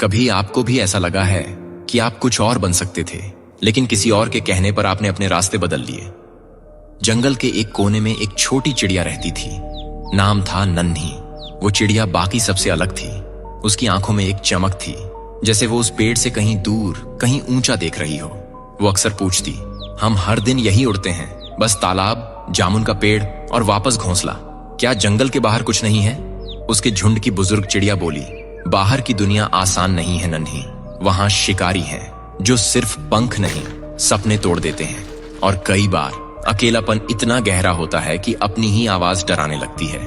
कभी आपको भी ऐसा लगा है कि आप कुछ और बन सकते थे, लेकिन किसी और के कहने पर आपने अपने रास्ते बदल लिए? जंगल के एक कोने में एक छोटी चिड़िया रहती थी। नाम था नन्ही। वो चिड़िया बाकी सबसे अलग थी। उसकी आंखों में एक चमक थी, जैसे वो उस पेड़ से कहीं दूर, कहीं ऊंचा देख रही हो। वो अक्सर पूछती, हम हर दिन यही उड़ते हैं, बस तालाब, जामुन का पेड़ और वापस घोंसला। क्या जंगल के बाहर कुछ नहीं है? उसके झुंड की बुजुर्ग चिड़िया बोली, बाहर की दुनिया आसान नहीं है नन्ही। वहां शिकारी हैं जो सिर्फ पंख नहीं, सपने तोड़ देते हैं। और कई बार अकेलापन इतना गहरा होता है कि अपनी ही आवाज डराने लगती है।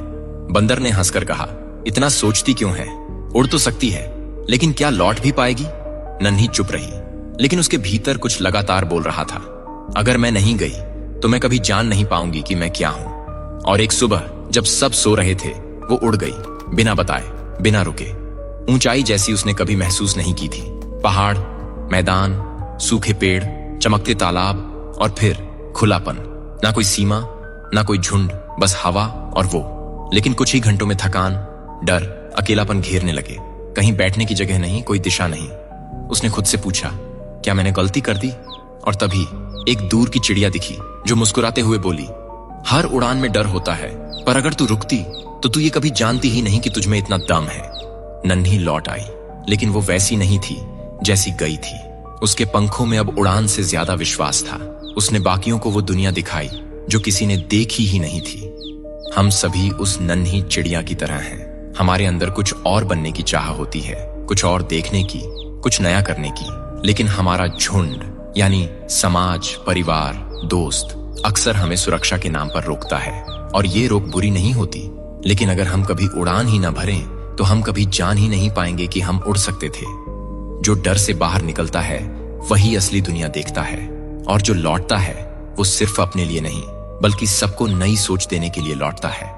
बंदर ने हंसकर कहा, इतना सोचती क्यों है? उड़ तो सकती है, लेकिन क्या लौट भी पाएगी? नन्ही चुप रही, लेकिन उसके भीतर कुछ लगातार बोल रहा था, अगर मैं नहीं गई तो मैं कभी जान नहीं पाऊंगी कि मैं क्या हूं। और एक सुबह जब सब सो रहे थे, वो उड़ गई, बिना बताए, बिना रुके। ऊंचाई जैसी उसने कभी महसूस नहीं की थी। पहाड़, मैदान, सूखे पेड़, चमकते तालाब और फिर खुलापन। ना कोई सीमा, ना कोई झुंड, बस हवा और वो। लेकिन कुछ ही घंटों में थकान, डर, अकेलापन घेरने लगे। कहीं बैठने की जगह नहीं, कोई दिशा नहीं। उसने खुद से पूछा, क्या मैंने गलती कर दी? और तभी एक दूर की चिड़िया दिखी जो मुस्कुराते हुए बोली, हर उड़ान में डर होता है, पर अगर तू रुकती तो तू ये कभी जानती ही नहीं कि तुझमें इतना दम है। नन्ही लौट आई, लेकिन वो वैसी नहीं थी जैसी गई थी। उसके पंखों में अब उड़ान से ज्यादा विश्वास था। उसने बाकियों को वो दुनिया दिखाई जो किसी ने देखी ही नहीं थी। हम सभी उस नन्ही चिड़िया की तरह हैं। हमारे अंदर कुछ और बनने की चाह होती है, कुछ और देखने की, कुछ नया करने की। लेकिन हमारा झुंड यानी समाज, परिवार, दोस्त अक्सर हमें सुरक्षा के नाम पर रोकता है। और ये रोक बुरी नहीं होती, लेकिन अगर हम कभी उड़ान ही ना भरें तो हम कभी जान ही नहीं पाएंगे कि हम उड़ सकते थे। जो डर से बाहर निकलता है वही असली दुनिया देखता है, और जो लौटता है वो सिर्फ अपने लिए नहीं बल्कि सबको नई सोच देने के लिए लौटता है।